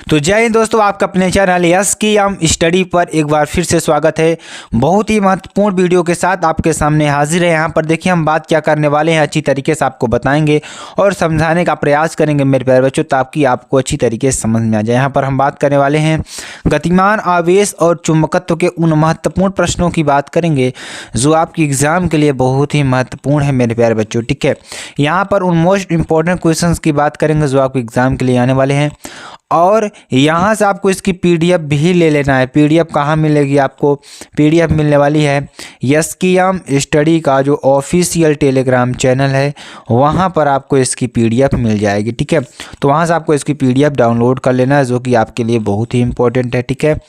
तो जय हिंद दोस्तों, आपका अपने चैनल यस की हम स्टडी पर एक बार फिर से स्वागत है। बहुत ही महत्वपूर्ण वीडियो के साथ आपके सामने हाजिर है। यहाँ पर देखिए हम बात क्या करने वाले हैं, अच्छी तरीके से आपको बताएंगे और समझाने का प्रयास करेंगे मेरे प्यारे बच्चों, ताकि आपको अच्छी तरीके से समझ में आ जाए। यहाँ पर हम बात करने वाले हैं गतिमान आवेश और चुंबकत्व के उन महत्वपूर्ण प्रश्नों की बात करेंगे जो आपकी एग्जाम के लिए बहुत ही महत्वपूर्ण है मेरे प्यारे बच्चों। ठीक है, यहाँ पर उन मोस्ट इंपॉर्टेंट क्वेश्चन की बात करेंगे जो आपके एग्जाम के लिए आने वाले हैं। और यहाँ से आपको इसकी पीडीएफ भी ले लेना है। पीडीएफ कहाँ मिलेगी आपको? पीडीएफ मिलने वाली है यस की हम स्टडी का जो ऑफिशियल टेलीग्राम चैनल है, वहाँ पर आपको इसकी पीडीएफ मिल जाएगी। ठीक है, तो वहाँ से आपको इसकी पीडीएफ डाउनलोड कर लेना है, जो कि आपके लिए बहुत ही इंपॉर्टेंट है। ठीक है,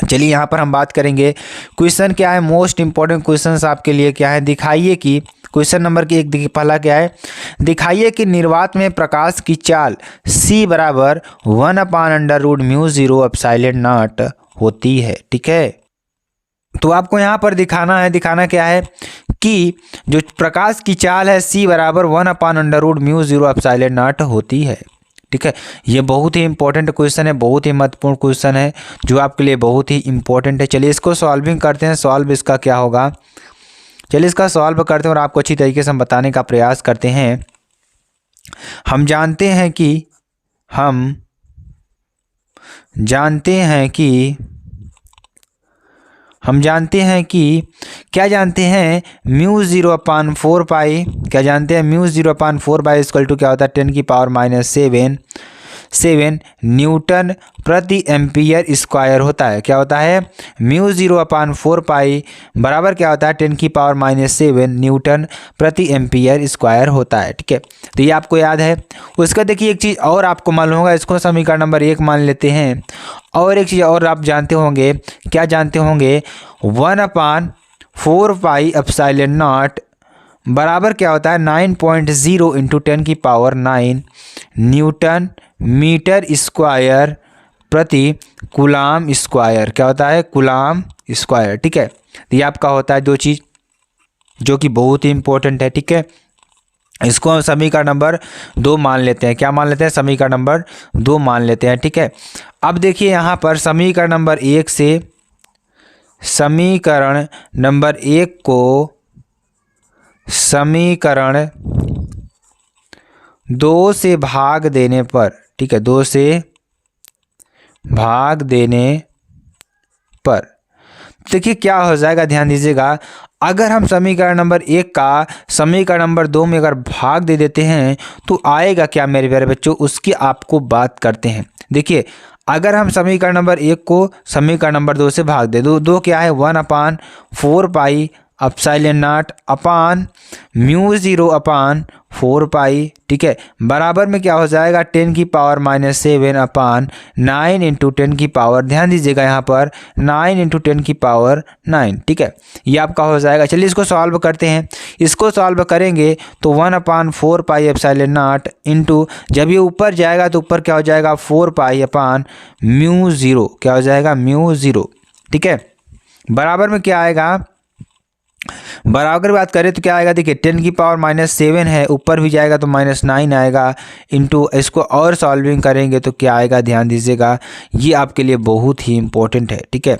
चलिए यहाँ पर हम बात करेंगे क्वेश्चन क्या है, मोस्ट इंपॉर्टेंट क्वेश्चन आपके लिए क्या है। दिखाइए कि क्वेश्चन नंबर की एक पहला क्या है, दिखाइए कि निर्वात में प्रकाश की चाल c बराबर 1/√μ0 एप्सिलॉन नॉट होती है। ठीक है, तो आपको यहाँ पर दिखाना क्या है कि जो प्रकाश की चाल है c बराबर 1/√μ0 एप्सिलॉन नॉट होती है। ठीक है, ये बहुत ही इंपॉर्टेंट क्वेश्चन है, बहुत ही महत्वपूर्ण क्वेश्चन है जो आपके लिए बहुत ही इंपॉर्टेंट है। चलिए इसको सॉल्विंग करते हैं। सॉल्व इसका क्या होगा, चलिए इसका सॉल्व करते हैं और आपको अच्छी तरीके से हम बताने का प्रयास करते हैं। हम जानते हैं कि क्या जानते हैं μ0/4 पाई, क्या जानते हैं μ0/4 पाई इक्वल टू क्या होता है 10⁻⁷ न्यूटन प्रति एम्पियर स्क्वायर होता है। क्या होता है? μ0/4 पाई बराबर क्या होता है 10⁻⁷ न्यूटन प्रति एम्पियर स्क्वायर होता है। ठीक है, तो ये आपको याद है। उसका देखिए एक चीज़ और आपको मालूम होगा, इसको समीकरण नंबर 1 मान लेते हैं। और एक चीज़ और आप जानते होंगे, क्या जानते होंगे, 1/4 पाई एप्सिलॉन नॉट बराबर क्या होता है 9.0 × 10⁹ न्यूटन मीटर स्क्वायर प्रति कूलाम स्क्वायर। क्या होता है? Coulomb square. ठीक है, तो ये आपका होता है दो चीज़ जो कि बहुत ही इंपॉर्टेंट है। ठीक है, इसको हम समीकरण नंबर 2 मान लेते हैं। क्या मान लेते हैं? समीकरण नंबर 2 मान लेते हैं। ठीक है, अब देखिए यहाँ पर समीकरण नंबर 1 से समीकरण नंबर 1 को समीकरण 2 से भाग देने पर, ठीक है, 2 से भाग देने पर देखिए क्या हो जाएगा, ध्यान दीजिएगा। अगर हम समीकरण नंबर 1 का समीकरण नंबर 2 में अगर भाग दे देते हैं तो आएगा क्या मेरे प्यारे बच्चों, उसकी आपको बात करते हैं। देखिए, अगर हम समीकरण नंबर 1 को समीकरण नंबर 2 से भाग दे, दो क्या है 1/4 पाई एप्सिलॉन नॉट अपान μ0/4 पाई। ठीक है, बराबर में क्या हो जाएगा 10⁻⁷ अपान 9 × 10⁻, ध्यान दीजिएगा यहाँ पर 9 × 10⁹। ठीक है, ये आपका हो जाएगा। चलिए इसको सॉल्व करते हैं। इसको सॉल्व करेंगे तो 1/4 पाई एप्सिलॉन नॉट इंटू, जब ये ऊपर जाएगा तो ऊपर क्या हो जाएगा 4 पाई अपान μ0, क्या हो जाएगा μ0। ठीक है, बराबर में क्या आएगा, बराबर बात करें तो क्या आएगा, देखिए 10⁻⁷ है, ऊपर भी जाएगा तो -9 आएगा, इंटू इसको और सॉल्विंग करेंगे तो क्या आएगा, ध्यान दीजिएगा, ये आपके लिए बहुत ही इंपॉर्टेंट है। ठीक है,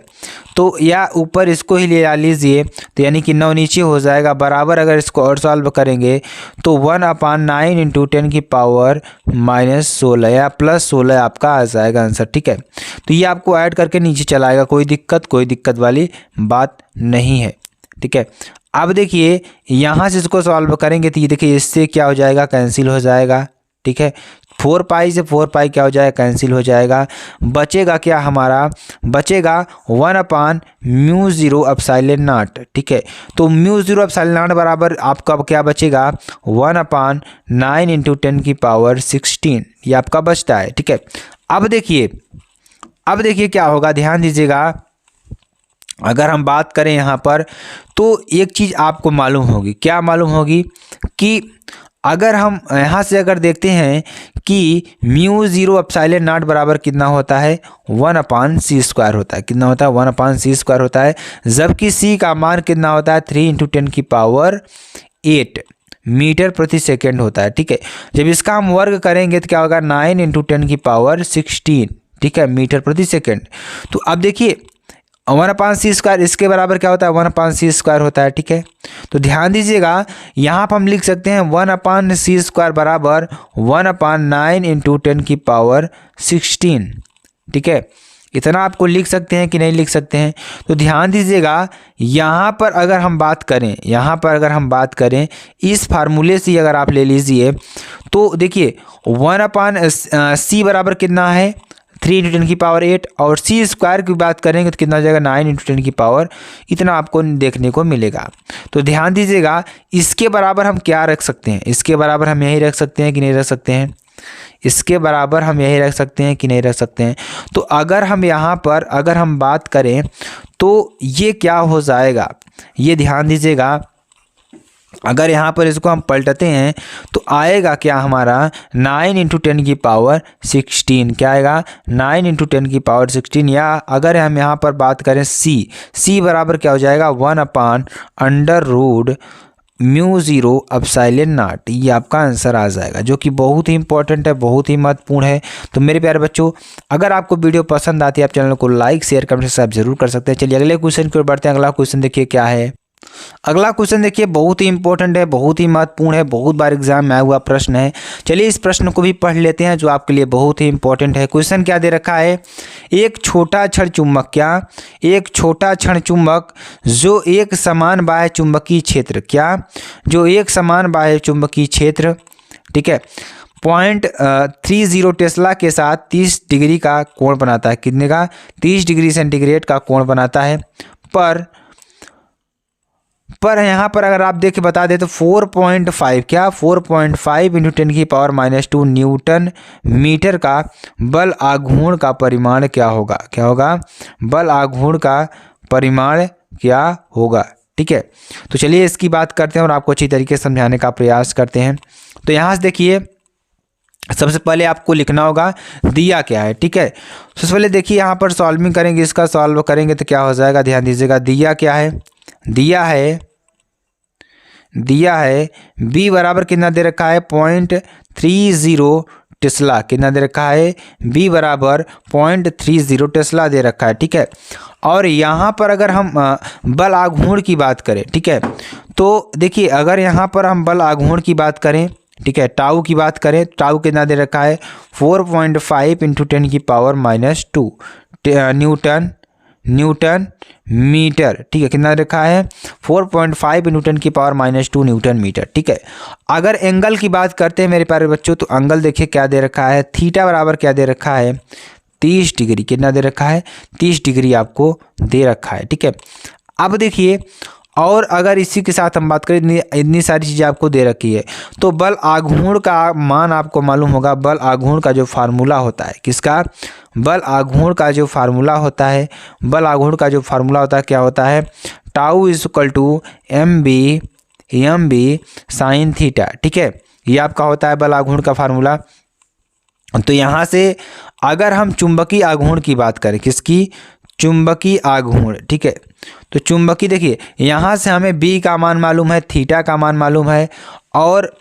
तो या ऊपर इसको ही ले लीजिए तो यानी कि 9 नीचे हो जाएगा, बराबर अगर इसको और सॉल्व करेंगे तो 1/9 × 10⁻⁻16 या +16 आपका आ जाएगा आंसर। ठीक है, तो ये आपको ऐड करके नीचे चलाएगा, कोई दिक्कत वाली बात नहीं है। ठीक है, अब देखिए यहाँ से इसको सॉल्व करेंगे तो ये देखिए इससे क्या हो जाएगा, कैंसिल हो जाएगा। ठीक है, 4 पाई से 4 पाई क्या हो जाएगा, कैंसिल हो जाएगा। बचेगा क्या हमारा, बचेगा 1/μ0 एप्सिलॉन नॉट। ठीक है, तो μ0 एप्सिलॉन नॉट बराबर आपका क्या बचेगा 1/9 × 10⁻16, ये आपका बचता है। ठीक है, अब देखिए क्या होगा, ध्यान दीजिएगा। अगर हम बात करें यहाँ पर तो एक चीज़ आपको मालूम होगी, क्या मालूम होगी कि अगर हम यहाँ से अगर देखते हैं कि μ0 एप्सिलॉन नॉट बराबर कितना होता है 1/c² होता है। कितना होता है 1/c² होता है, जबकि c का मान कितना होता है 3 × 10⁸। मीटर प्रति सेकेंड होता है। ठीक है, जब इसका हम वर्ग करेंगे तो क्या होगा 9 × 10⁻16, ठीक है, मीटर प्रति सेकेंड। तो अब देखिए 1/c², इसके बराबर क्या होता है 1/c² होता है। ठीक है, तो ध्यान दीजिएगा यहाँ पर हम लिख सकते हैं 1/c² बराबर 1/9 × 10⁻16। ठीक है, इतना आपको लिख सकते हैं कि नहीं लिख सकते हैं। तो ध्यान दीजिएगा यहाँ पर अगर हम बात करें इस फार्मूले से अगर आप ले लीजिए तो देखिए 1/c बराबर कितना है 3 × 10⁸, और c² की बात करेंगे तो कितना हो जाएगा 9 × 10⁻, इतना आपको देखने को मिलेगा। तो ध्यान दीजिएगा इसके बराबर हम क्या रख सकते हैं, इसके बराबर हम यही रख सकते हैं कि नहीं रख सकते हैं, इसके बराबर हम यही रख सकते हैं कि नहीं रख सकते हैं। तो अगर हम यहाँ पर अगर हम बात करें तो ये क्या हो जाएगा, ये ध्यान दीजिएगा, अगर यहाँ पर इसको हम पलटते हैं तो आएगा क्या हमारा 9 × 10⁻16, क्या आएगा 9 × 10⁻16, या अगर हम यहाँ पर बात करें c बराबर क्या हो जाएगा 1/√μ0 ε0। ये आपका आंसर आ जाएगा, जो कि बहुत ही इंपॉर्टेंट है, बहुत ही महत्वपूर्ण है। तो मेरे प्यारे बच्चों, अगर आपको वीडियो पसंद आती है आप चैनल को लाइक शेयर कमेंट से आप जरूर कर सकते हैं। चलिए अगले क्वेश्चन की ओर बढ़ते हैं। अगला क्वेश्चन देखिए क्या है। अगला क्वेश्चन देखिए बहुत ही इंपॉर्टेंट है, बहुत ही महत्वपूर्ण है, बहुत बार एग्जाम में आया हुआ प्रश्न है। चलिए इस प्रश्न को भी पढ़ लेते हैं जो आपके लिए बहुत ही इंपॉर्टेंट है। क्वेश्चन क्या दे रखा है, एक छोटा क्षण चुंबक, क्या एक छोटा क्षण चुंबक जो एक समान बाह्य चुंबकीय क्षेत्र, क्या जो एक समान बाह्य चुंबकीय क्षेत्र, ठीक है, 0.30 टेस्ला के साथ 30 डिग्री का कोण बनाता है। कितने का 30 डिग्री सेंटीग्रेड का कोण बनाता है। पर यहाँ पर अगर आप देख के बता दें तो 4.5 क्या 4.5 × 10⁻² न्यूटन मीटर का बल आघूर्ण का परिमाण क्या होगा, क्या होगा बल आघूर्ण का परिमाण क्या होगा। ठीक है, तो चलिए इसकी बात करते हैं और आपको अच्छी तरीके से समझाने का प्रयास करते हैं। तो यहाँ से देखिए सबसे पहले आपको लिखना होगा दिया क्या है। ठीक है, सबसे पहले देखिए यहाँ पर सॉल्विंग करेंगे, इसका सॉल्व करेंगे तो क्या हो जाएगा, ध्यान दीजिएगा दिया क्या है, दिया है b बराबर कितना दे रखा है 0.30 टेस्ला, कितना दे रखा है b बराबर 0.30 टेस्ला दे रखा है। ठीक है, और यहाँ पर अगर हम बल आघूर्ण की बात करें, ठीक है, तो देखिए अगर यहाँ पर हम बल आघूर्ण की बात करें, ठीक है, टाउ की बात करें, टाउ कितना दे रखा है 4.5 × 10⁻² न्यूटन मीटर। ठीक है, कितना रखा है 4.5 × 10⁻² न्यूटन मीटर। ठीक है, अगर एंगल की बात करते हैं मेरे प्यारे बच्चों तो एंगल देखिए क्या दे रखा है, थीटा बराबर क्या दे रखा है 30 डिग्री, कितना दे रखा है 30 डिग्री आपको दे रखा है। ठीक है, अब देखिए और अगर इसी के साथ हम बात करें इतनी सारी चीज़ें आपको दे रखी है तो बल आघूर्ण का मान आपको मालूम होगा, बल आघूर्ण का जो फार्मूला होता है, किसका बल आघूर्ण का जो फार्मूला होता है, बल आघूर्ण का जो फार्मूला होता है क्या होता है टाउ = mb sin थीटा। ठीक है, ये आपका होता है बल आघूर्ण का फार्मूला। तो यहाँ से अगर हम चुंबकीय आघूर्ण की बात करें, किसकी चुंबकीय आघूर्ण, ठीक है, तो चुंबकीय देखिए यहाँ से हमें b का मान मालूम है, थीटा का मान मालूम है और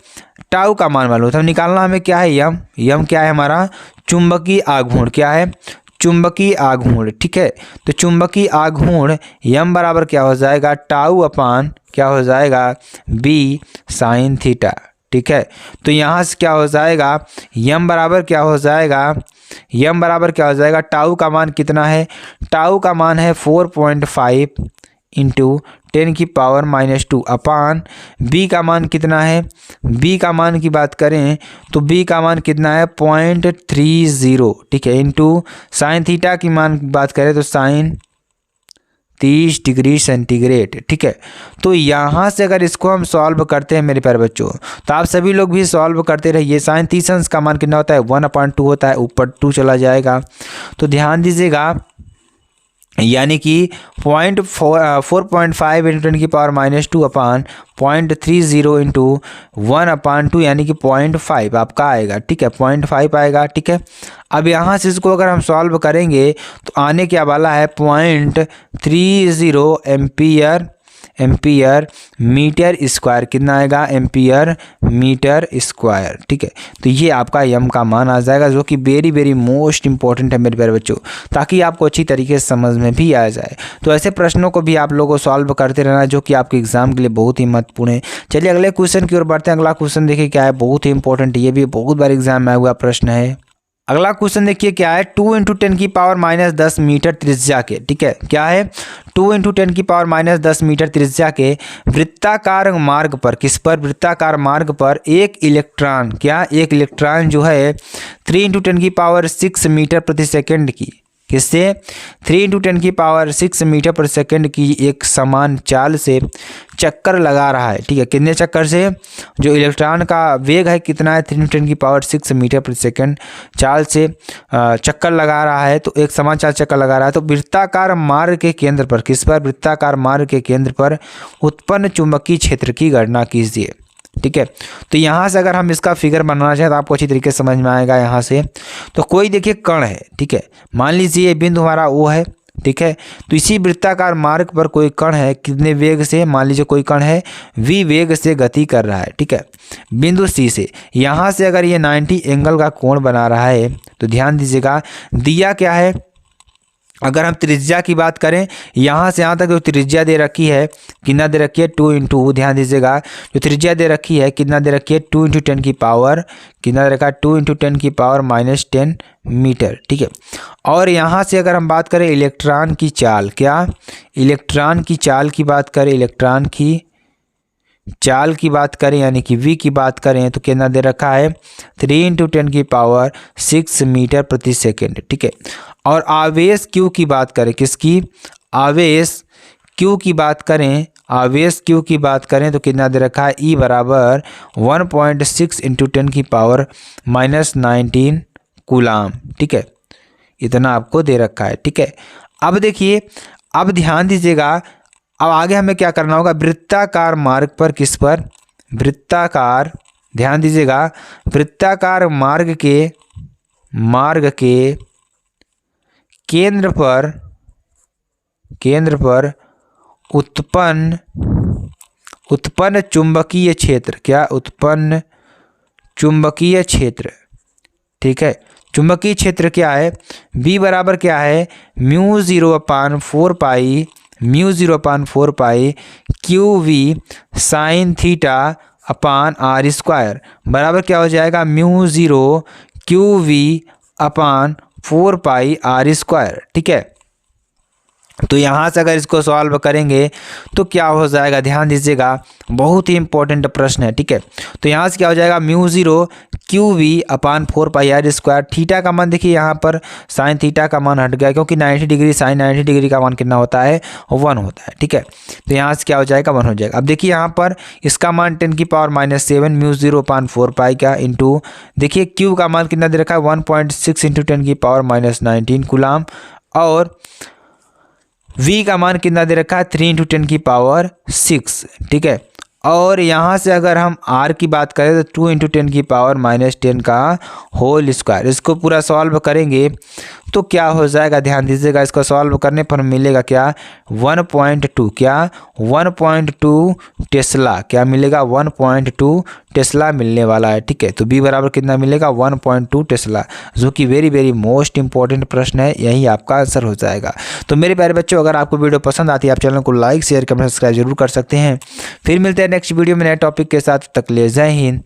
टाउ का मान मालूम है। तो निकालना हमें क्या है यम क्या है हमारा चुंबकीय आघूर्ण, क्या है चुंबकीय आघूर्ण। ठीक है, तो चुंबकीय आघूर्ण यम बराबर क्या हो जाएगा टाउ अपान क्या हो जाएगा b sin थीटा। ठीक है, तो यहाँ से क्या हो जाएगा यम बराबर क्या हो जाएगा, यम बराबर क्या हो जाएगा टाउ का मान कितना है, टाउ का मान है 4.5 × 10⁻² अपान b का मान कितना है, b का मान की बात करें तो b का मान कितना है 0.30। ठीक है, इंटू साइन थीटा की मान की बात करें तो साइन 30 डिग्री सेंटीग्रेड। ठीक है, तो यहाँ से अगर इसको हम सॉल्व करते हैं मेरे प्यारे बच्चों तो आप सभी लोग भी सॉल्व करते रहिए। साइन 30 अंश का मान कितना होता है 1/2 होता है, ऊपर 2 चला जाएगा। तो ध्यान दीजिएगा यानी कि 4.5 × 10⁻² अपान 0.30 × 1/2 यानी कि 0.5 आपका आएगा। ठीक है, 0.5 आएगा। ठीक है, अब यहाँ से इसको अगर हम सॉल्व करेंगे तो आने क्या वाला है 0.30 एम्पियर एम्पियर मीटर स्क्वायर। कितना आएगा? Ampere metre square. ठीक है, तो ये आपका यम का मान आ जाएगा, जो कि वेरी वेरी मोस्ट इंपॉर्टेंट है मेरे प्यारे बच्चों, ताकि आपको अच्छी तरीके से समझ में भी आ जाए। तो ऐसे प्रश्नों को भी आप लोगों को सॉल्व करते रहना, जो कि आपके एग्जाम के लिए बहुत ही महत्वपूर्ण है। चलिए अगले क्वेश्चन की ओर बढ़ते हैं। अगला क्वेश्चन देखिए क्या है, बहुत ही इंपॉर्टेंट, ये भी बहुत बार एग्जाम में आया हुआ प्रश्न है। अगला क्वेश्चन देखिए क्या है, 2 × 10⁻10 मीटर त्रिज्या के, ठीक है, क्या है, 2 × 10⁻10 मीटर त्रिज्या के वृत्ताकार मार्ग पर, किस पर? वृत्ताकार मार्ग पर एक इलेक्ट्रॉन, क्या, एक इलेक्ट्रॉन जो है 3 × 10⁻6 मीटर प्रति सेकंड की, किससे? 3 × 10⁻6 मीटर प्रति सेकंड की एक समान चाल से चक्कर लगा रहा है। ठीक है, कितने चक्कर से? जो इलेक्ट्रॉन का वेग है कितना है? 3 × 10⁻6 मीटर प्रति सेकंड चाल से चक्कर लगा रहा है, तो एक समान चाल चक्कर लगा रहा है। तो वृत्ताकार मार्ग के केंद्र पर, किस पर? वृत्ताकार मार्ग के केंद्र पर उत्पन्न चुंबकीय क्षेत्र की गणना कीजिए। ठीक है, तो यहाँ से अगर हम इसका फिगर बनाना चाहें तो आपको अच्छी तरीके से समझ में आएगा। यहाँ से तो कोई देखिए कण है, ठीक है, मान लीजिए ये बिंदु हमारा O है, ठीक है, तो इसी वृत्ताकार मार्ग पर कोई कण है, कितने वेग से? मान लीजिए कोई कण है v वेग से गति कर रहा है, ठीक है, बिंदु C से। यहाँ से अगर ये 90 एंगल का कोण बना रहा है, तो ध्यान दीजिएगा, दिया क्या है, अगर हम त्रिज्या की बात करें, यहाँ से यहाँ तक जो त्रिज्या दे रखी है, कितना दे रखी है? 2 × ध्यान दीजिएगा, जो त्रिज्या दे रखी है कितना दे रखी है? 2 × 10 की पावर, कितना दे रखा है? 2 × 10 की पावर -10 मीटर। ठीक है, और यहाँ से अगर हम बात करें इलेक्ट्रॉन की चाल, क्या, इलेक्ट्रॉन की चाल की बात करें, इलेक्ट्रॉन की चाल की बात करें, यानी कि v की बात करें, तो कितना दे रखा है? 3 × 10 की पावर 6 मीटर प्रति सेकंड। ठीक है, और आवेश q की बात करें, किसकी? आवेश q की बात करें, आवेश q की बात करें, तो कितना दे रखा है? E बराबर 1.6 × 10 की पावर -19 कूलाम। ठीक है, इतना आपको दे रखा है। ठीक है, अब देखिए, अब ध्यान दीजिएगा, अब आगे हमें क्या करना होगा? वृत्ताकार मार्ग पर, किस पर? वृत्ताकार, ध्यान दीजिएगा, वृत्ताकार मार्ग के केंद्र पर उत्पन्न चुंबकीय क्षेत्र, क्या? उत्पन्न चुंबकीय क्षेत्र। ठीक है, चुंबकीय क्षेत्र क्या है? B बराबर क्या है? μ0/4π QV sin θ/r² बराबर क्या हो जाएगा? μ0 QV/4πr²। ठीक है, तो यहाँ से अगर इसको सॉल्व करेंगे तो क्या हो जाएगा? ध्यान दीजिएगा, बहुत ही इंपॉर्टेंट प्रश्न है। ठीक है, तो यहाँ से क्या हो जाएगा? μ0 QV/4πr²। थीटा का मान देखिए, यहाँ पर साइन थीटा का मान हट गया, क्योंकि 90 डिग्री साइन 90 डिग्री का मान कितना होता है? 1 होता है। ठीक है, तो यहाँ से क्या हो जाएगा? 1 हो जाएगा। अब देखिए यहाँ पर इसका मान 10 की पावर -7 μ0/4π का इंटू, देखिए Q का मान कितना दे रखा है? 1.6 × 10 की पावर -19 कूलाम, और V का मान कितना दे रखा है? 3 × 10 की पावर 6। ठीक है, और यहाँ से अगर हम R की बात करें तो 2 × 10 की पावर -10 का होल स्क्वायर। इसको पूरा सॉल्व करेंगे तो क्या हो जाएगा? ध्यान दीजिएगा, इसको सॉल्व करने पर मिलेगा क्या? 1.2, क्या? 1.2 टेस्ला, क्या मिलेगा? 1.2 टेस्ला मिलने वाला है। ठीक है, तो B बराबर कितना मिलेगा? 1.2 टेस्ला, जो कि वेरी वेरी मोस्ट इंपॉर्टेंट प्रश्न है, यही आपका आंसर हो जाएगा। तो मेरे प्यारे बच्चों, अगर आपको वीडियो पसंद आती है, आप चैनल को लाइक शेयर कमेंट सब्सक्राइब जरूर कर सकते हैं। फिर मिलते हैं नेक्स्ट वीडियो में नए टॉपिक के साथ, तक ले जय हिंद।